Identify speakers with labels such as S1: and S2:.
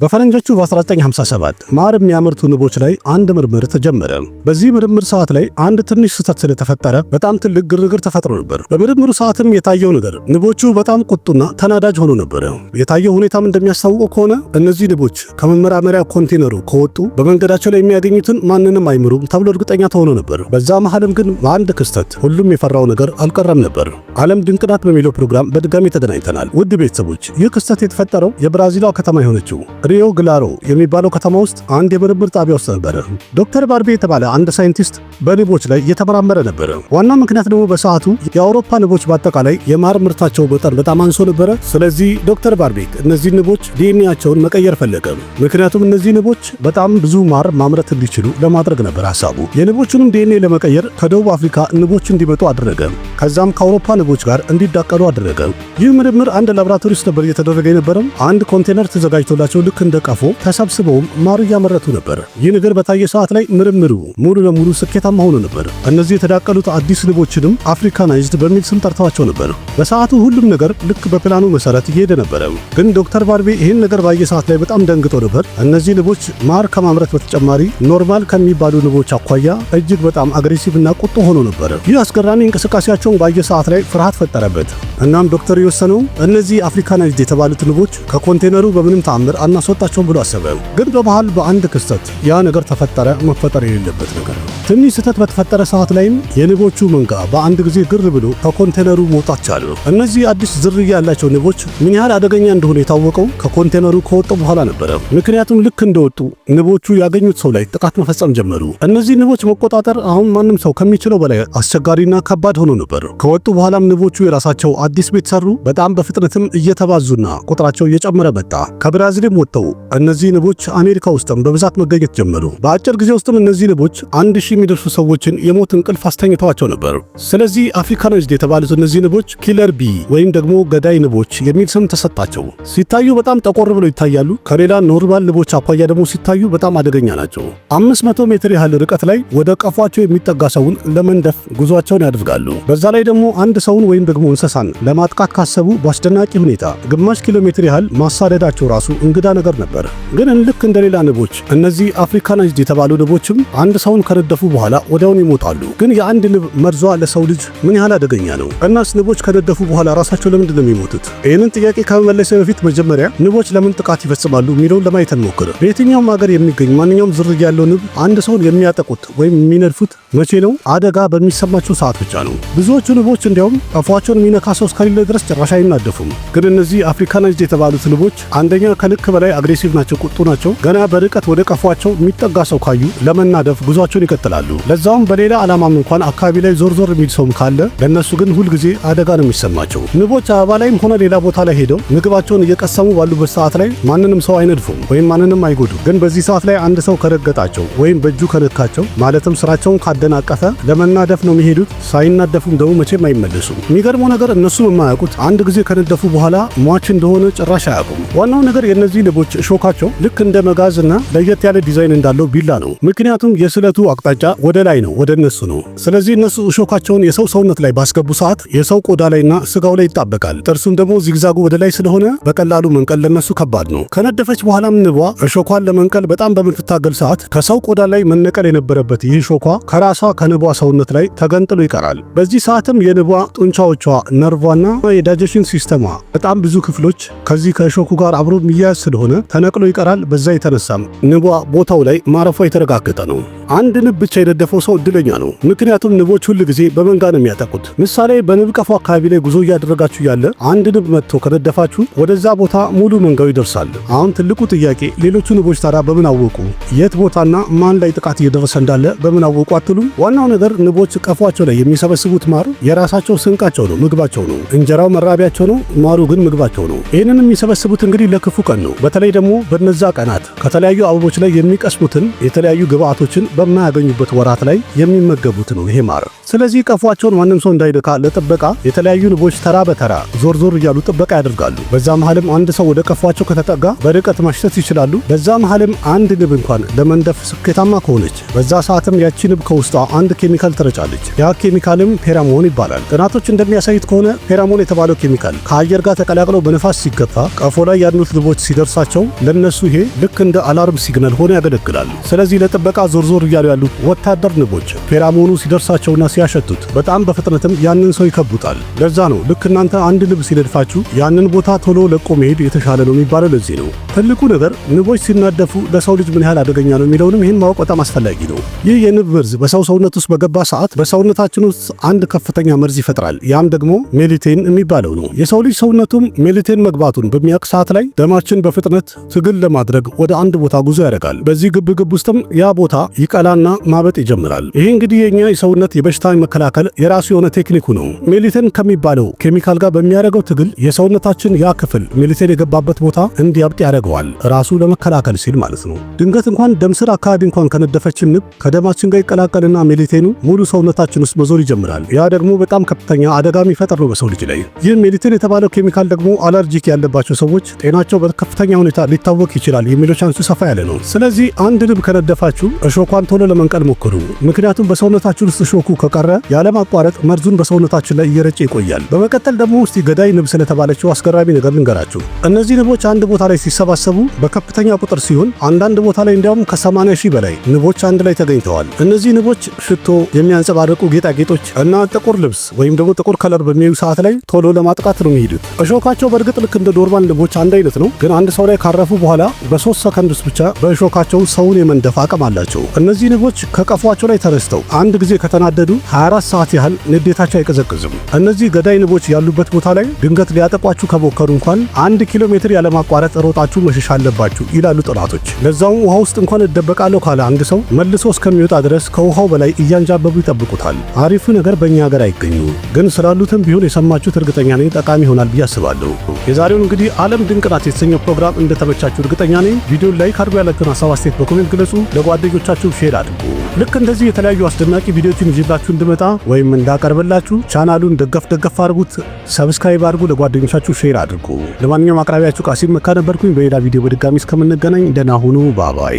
S1: በፈረንጆቹ በ1957 ማር የሚያመርቱ ንቦች ላይ አንድ ምርምር ተጀመረ። በዚህ ምርምር ሰዓት ላይ አንድ ትንሽ ስህተት ስለተፈጠረ በጣም ትልቅ ግርግር ተፈጥሮ ነበር። በምርምሩ ሰዓትም የታየው ነገር ንቦቹ በጣም ቁጡና ተናዳጅ ሆኖ ነበር። የታየው ሁኔታም እንደሚያስታውቀው ከሆነ እነዚህ ንቦች ከመመራመሪያ ኮንቴነሩ ከወጡ በመንገዳቸው ላይ የሚያገኙትን ማንንም አይምሩም ተብሎ እርግጠኛ ተሆኖ ነበር። በዛ መሃልም ግን በአንድ ክስተት ሁሉም የፈራው ነገር አልቀረም ነበር። ዓለም ድንቅ ናት በሚለው ፕሮግራም በድጋሚ ተገናኝተናል። ውድ ቤተሰቦች፣ ይህ ክስተት የተፈጠረው የብራዚሏ ከተማ የሆነችው ሪዮ ግላሮ የሚባለው ከተማ ውስጥ አንድ የምርምር ጣቢያ ውስጥ ነበር። ዶክተር ባርቤ የተባለ አንድ ሳይንቲስት በንቦች ላይ እየተመራመረ ነበር። ዋና ምክንያት ደግሞ በሰዓቱ የአውሮፓ ንቦች በአጠቃላይ የማር ምርታቸው መጠን በጣም አንሶ ነበረ። ስለዚህ ዶክተር ባርቤ እነዚህ ንቦች ዲኤንኤያቸውን መቀየር ፈለገ። ምክንያቱም እነዚህ ንቦች በጣም ብዙ ማር ማምረት እንዲችሉ ለማድረግ ነበር ሐሳቡ። የንቦቹንም ዲኤንኤ ለመቀየር ከደቡብ አፍሪካ ንቦች እንዲመጡ አደረገ። ከዛም ከአውሮፓ ንቦች ጋር እንዲዳቀሉ አደረገ። ይህ ምርምር አንድ ላቦራቶሪ ውስጥ ነበር እየተደረገ የነበረው። አንድ ኮንቴነር ተዘጋጅቶላቸው ልክ እንደ ቀፎ ተሰብስበውም ማር እያመረቱ ነበር። ይህ ነገር በታየ ሰዓት ላይ ምርምሩ ሙሉ ለሙሉ ስኬታማ ሆኖ ነበር። እነዚህ የተዳቀሉት አዲስ ንቦችንም አፍሪካናይዝድ በሚል ስም ጠርተዋቸው ነበር። በሰዓቱ ሁሉም ነገር ልክ በፕላኑ መሰረት እየሄደ ነበረ። ግን ዶክተር ባርቤ ይህን ነገር ባየ ሰዓት ላይ በጣም ደንግጦ ነበር። እነዚህ ንቦች ማር ከማምረት በተጨማሪ ኖርማል ከሚባሉ ንቦች አኳያ እጅግ በጣም አግሬሲቭ እና ቁጡ ሆኖ ነበር። ይህ አስገራሚ እንቅስቃሴያቸውን ባየ ሰዓት ላይ ፍርሃት ፈጠረበት። እናም ዶክተር የወሰነው እነዚህ አፍሪካናይዝድ የተባሉት ንቦች ከኮንቴነሩ በምንም ተአምር አናስወጣቸውም ብሎ አሰበ። ግን በመሃል በአንድ ክስተት ያ ነገር ተፈጠረ፣ መፈጠር የሌለበት ነገር። ትንሽ ስህተት በተፈጠረ ሰዓት ላይም የንቦቹ መንጋ በአንድ ጊዜ ግር ብሎ ከኮንቴነሩ መውጣት ቻሉ። እነዚህ አዲስ ዝርያ ያላቸው ንቦች ምን ያህል አደገኛ እንደሆነ የታወቀው ከኮንቴነሩ ከወጡ በኋላ ነበረ። ምክንያቱም ልክ እንደወጡ ንቦቹ ያገኙት ሰው ላይ ጥቃት መፈጸም ጀመሩ። እነዚህ ንቦች መቆጣጠር አሁን ማንም ሰው ከሚችለው በላይ አስቸጋሪና ከባድ ሆኖ ነበር። ከወጡ በኋላም ንቦቹ የራሳቸው አዲስ ቤት ሰሩ። በጣም በፍጥነትም እየተባዙና ቁጥራቸው እየጨመረ መጣ። ከብራዚልም ወጥተው እነዚህ ንቦች አሜሪካ ውስጥም በብዛት መገኘት ጀመሩ። በአጭር ጊዜ ውስጥም እነዚህ ንቦች 1000 የሚደርሱ ሰዎችን የሞት እንቅልፍ አስተኝተዋቸው ነበር። ስለዚህ አፍሪካናይዝድ የተባሉት እነዚህ ንቦች ኪለር ቢ ወይም ደግሞ ገዳይ ንቦች የሚል ስም ተሰጣቸው። ሲታዩ በጣም ጠቆር ብለው ይታያሉ። ከሌላ ኖርማል ንቦች አኳያ ደግሞ ሲታዩ በጣም አደገኛ ናቸው። 500 ሜትር ያህል ርቀት ላይ ወደ ቀፏቸው የሚጠጋ ሰውን ለመንደፍ ጉዟቸውን ያደርጋሉ። በዛ ላይ ደግሞ አንድ ሰውን ወይም ደግሞ እንስሳን ለማጥቃት ካሰቡ በአስደናቂ ሁኔታ ግማሽ ኪሎ ሜትር ያህል ማሳደዳቸው ራሱ እንግዳ ነገር ነበር። ግን ልክ እንደሌላ ንቦች እነዚህ አፍሪካናይዝድ የተባሉ ንቦችም አንድ ሰውን ከነደፉ በኋላ ወዲያውኑ ይሞታሉ። ግን የአንድ ንብ መርዟ ለሰው ልጅ ምን ያህል አደገኛ ነው? እናስ ንቦች ከነደፉ በኋላ ራሳቸው ለምንድን ነው የሚሞቱት? ይህንን ጥያቄ ከመመለሴ በፊት መጀመሪያ ንቦች ለምን ጥቃት ይፈጽማሉ የሚለውን ለማየት እንሞክር። በየትኛውም ሀገር የሚገኝ ማንኛውም ዝርያ ያለው ንብ አንድ ሰውን የሚያጠቁት ወይም የሚነድፉት መቼ ነው? አደጋ በሚሰማቸው ሰዓት ብቻ ነው። ብዙዎቹ ንቦች እንዲያውም ቀፏቸውን የሚነካ ሰው እስከሌለ ድረስ ጭራሽ አይናደፉም። ግን እነዚህ አፍሪካናይዝድ የተባሉት ንቦች አንደኛ ከልክ በላይ አግሬሲቭ ናቸው፣ ቁጡ ናቸው። ገና በርቀት ወደ ቀፏቸው የሚጠጋ ሰው ካዩ ለመናደፍ ጉዟቸውን ይቀጥላሉ። ለዛውም በሌላ ዓላማም እንኳን አካባቢ ላይ ዞር ዞር የሚል ሰውም ካለ ለነሱ ግን ሁልጊዜ አደጋ ነው የሚሰማቸው። ንቦች አበባ ላይም ሆነ ሌላ ቦታ ላይ ሄደው ምግባቸውን እየቀሰሙ ባሉበት ሰዓት ላይ ማንንም ሰው አይነድፉም ወይም ማንንም አይጎዱም። ግን በዚህ ሰዓት ላይ አንድ ሰው ከረገጣቸው ወይም በእጁ ከነካቸው ማለትም ስራቸውን ካደናቀፈ ለመናደፍ ነው የሚሄዱት። ሳይናደፉም ደግሞ መቼም አይመለሱም። የሚገርመው ነገር እነሱም የማያውቁት አንድ ጊዜ ከነደፉ በኋላ ሟች እንደሆነ ጭራሽ አያውቁም። ዋናው ነገር የእነዚህ ንቦች እሾካቸው ልክ እንደ መጋዝና ለየት ያለ ዲዛይን እንዳለው ቢላ ነው። ምክንያቱም የስለቱ አቅጣጫ ወደ ላይ ነው፣ ወደ እነሱ ነው። ስለዚህ እነሱ እሾካቸውን የሰው ሰውነት ላይ ባስገቡ ሰዓት የሰው ቆዳ ላይና ስጋው ላይ ይጣበቃል። ጥርሱም ደግሞ ዚግዛጉ ወደ ላይ ስለሆነ በቀላሉ መንቀል ለነሱ ከባድ ነው። ከነደፈች በኋላም ንቧ እሾኳን ለመንቀል በጣም በምትታገል ሰዓት ከሰው ቆዳ ላይ መነቀል የነበረበት ይህ እሾኳ ከራሷ ከንቧ ሰውነት ላይ ተገንጥሎ ይቀራል። በዚህ ሰዓትም የንቧ ጡንቻዎቿ፣ ነርቫና የዳይጀሽን ሲስተሟ በጣም ብዙ ክፍሎች ከዚህ ከእሾኩ ጋር አብሮ የሚያያዝ ስለሆነ ተነቅሎ ይቀራል። በዛ የተነሳም ንቧ ቦታው ላይ ማረፏ የተረጋገጠ ነው። አንድ ንብ ብቻ የነደፈው ሰው እድለኛ ነው። ምክንያቱም ንቦች ሁል ጊዜ በመንጋ ነው የሚያጠቁት። ምሳሌ በንብ ቀፎ አካባቢ ላይ ጉዞ እያደረጋችሁ ያለ አንድ ንብ መጥቶ ከነደፋችሁ ወደዛ ቦታ ሙሉ መንጋው ይደርሳል። አሁን ትልቁ ጥያቄ ሌሎቹ ንቦች ታዲያ በምን አወቁ? የት ቦታና ማን ላይ ጥቃት እየደረሰ እንዳለ በምን አወቁ አትሉም? ዋናው ነገር ንቦች ቀፏቸው ላይ የሚሰበስቡት ማር የራሳቸው ስንቃቸው ነው፣ ምግባቸው ነው። እንጀራው መራቢያቸው ነው፣ ማሩ ግን ምግባቸው ነው። ይህንን የሚሰበስቡት እንግዲህ ለክፉ ቀን ነው። በተለይ ደግሞ በነዛ ቀናት ከተለያዩ አበቦች ላይ የሚቀስሙትን የተለያዩ ግብአቶችን በማያገኙበት ወራት ላይ የሚመገቡት ነው ይሄ ማር። ስለዚህ ቀፏቸውን ማንም ሰው እንዳይነካ ለጥበቃ የተለያዩ ንቦች ተራ በተራ ዞር ዞር እያሉ ጥበቃ ያደርጋሉ። በዛ መሃልም አንድ ሰው ወደ ቀፏቸው ከተጠጋ በርቀት ማሽተት ይችላሉ። በዛ መሃልም አንድ ንብ እንኳን ለመንደፍ ስኬታማ ከሆነች በዛ ሰዓትም ያቺ ንብ ከውስጧ አንድ ኬሚካል ትረጫለች። ያ ኬሚካልም ፌራሞን ይባላል። ጥናቶች እንደሚያሳዩት ከሆነ ፌራሞን የተባለው ኬሚካል ከአየር ጋር ተቀላቅለው በነፋስ ሲገፋ ቀፎ ላይ ያሉት ንቦች ሲደርሳቸው ሲደርስባቸው ለነሱ ይሄ ልክ እንደ አላርም ሲግናል ሆኖ ያገለግላል። ስለዚህ ለጥበቃ ዞር እያሉ ያሉት ወታደር ንቦች ፌራሞኑ ሲደርሳቸውና ሲያሸቱት በጣም በፍጥነትም ያንን ሰው ይከቡታል። ለዛ ነው ልክ እናንተ አንድ ንብ ሲነድፋችሁ ያንን ቦታ ቶሎ ለቆ መሄድ የተሻለ ነው የሚባለው ለዚህ ነው። ትልቁ ነገር ንቦች ሲናደፉ ለሰው ልጅ ምን ያህል አደገኛ ነው የሚለውንም ይህን ማወቅ በጣም አስፈላጊ ነው። ይህ የንብ መርዝ በሰው ሰውነት ውስጥ በገባ ሰዓት በሰውነታችን ውስጥ አንድ ከፍተኛ መርዝ ይፈጥራል። ያም ደግሞ ሜሊቴን የሚባለው ነው። የሰው ልጅ ሰውነቱም ሜሊቴን መግባቱን በሚያውቅ ሰዓት ላይ ደማችን በፍጥነት ትግል ለማድረግ ወደ አንድ ቦታ ጉዞ ያደርጋል። በዚህ ግብግብ ውስጥም ያ ቦታ ይቀላና ማበጥ ይጀምራል። ይሄ እንግዲህ የኛ የሰውነት የበሽታ መከላከል የራሱ የሆነ ቴክኒኩ ነው። ሜሊቴን ከሚባለው ኬሚካል ጋር በሚያደርገው ትግል የሰውነታችን ያ ክፍል ሜሊቴን የገባበት ቦታ እንዲያብጥ ያደርገዋል፣ ራሱ ለመከላከል ሲል ማለት ነው። ድንገት እንኳን ደም ስር አካባቢ እንኳን ከነደፈችን ንብ ከደማችን ጋር ይቀላቀልና ሜሊቴኑ ሙሉ ሰውነታችን ውስጥ መዞር ይጀምራል። ያ ደግሞ በጣም ከፍተኛ አደጋ የሚፈጥር ነው በሰው ልጅ ላይ። ይህ ሜሊቴን የተባለው ኬሚካል ደግሞ አለርጂክ ያለባቸው ሰዎች ጤናቸው በከፍተኛ ሁኔታ ሊታወክ ይችላል የሚለው ቻንሱ ሰፋ ያለ ነው። ስለዚህ አንድ ንብ ከነደፋችሁ እሾኳን ቶሎ ለመንቀል ሞክሩ። ምክንያቱም በሰውነታችን ውስጥ እሾኩ ከቀረ ያለማቋረጥ መርዙን በሰውነታችን ላይ እየረጨ ይቆያል። በመቀጠል ደግሞ እስቲ ገዳይ ንብ ስለተባለችው አስገራሚ ነገር ልንገራችሁ። እነዚህ ንቦች አንድ ቦታ ላይ ሲሰባሰቡ በከፍተኛ ቁጥር ሲሆን አንዳንድ ቦታ ላይ እንዲያውም ከ80 ሺህ በላይ ንቦች አንድ ላይ ተገኝተዋል። እነዚህ ንቦች ሽቶ፣ የሚያንጸባርቁ ጌጣጌጦች እና ጥቁር ልብስ ወይም ደግሞ ጥቁር ከለር በሚያዩ ሰዓት ላይ ቶሎ ለማጥቃት ነው የሚሄዱት። እሾካቸው በእርግጥ ልክ እንደ ኖርማል ንቦች አንድ አይነት ነው፣ ግን አንድ ሰው ላይ ካረፉ በኋላ በ3 ሰከንድ ውስጥ ብቻ በእሾካቸው ሰውን የመንደፍ አቅም አላቸው። እነዚህ ንቦች ከቀፏቸው ላይ ተነስተው አንድ ጊዜ ከተናደዱ 24 ሰዓት ያህል ንዴታቸው አይቀዘቅዝም። እነዚህ ገዳይ ንቦች ያሉበት ቦታ ላይ ድንገት ሊያጠቋችሁ ከሞከሩ እንኳን 1 ኪሎ ሜትር ያለማቋረጥ ሮጣችሁ መሸሽ አለባችሁ ይላሉ ጥናቶች። ለዛውም ውሃ ውስጥ እንኳን እደበቃለሁ ካለ አንድ ሰው መልሶ እስከሚወጣ ድረስ ከውሃው በላይ እያንጃበቡ ይጠብቁታል። አሪፉ ነገር በእኛ ሀገር አይገኙ፣ ግን ስላሉትም ቢሆን የሰማችሁት እርግጠኛ ነኝ ጠቃሚ ይሆናል ብዬ አስባለሁ። የዛሬውን እንግዲህ ዓለም ድንቅ ናት የተሰኘው ፕሮግራም እንደተመቻችሁ እርግጠኛ ነኝ። ቪዲዮን ላይክ አድርጉ፣ ያላችሁን ሀሳብ አስተያየት በኮሜንት ግለጹ፣ ለጓደኞቻችሁ ሼር አድርጉ። ልክ እንደዚህ የተለያዩ አስደናቂ ቪዲዮዎችን ይዤላችሁ እንድመጣ ወይም እንዳቀርብላችሁ ቻናሉን ደገፍ አድርጉት፣ ሰብስክራይብ አድርጉ፣ ለጓደኞቻችሁ ሼር አድርጉ። ለማንኛውም አቅራቢያችሁ ቃሲም መካ ነበርኩኝ። በሌላ ቪዲዮ በድጋሚ እስከምንገናኝ ደህና ሁኑ። ባባይ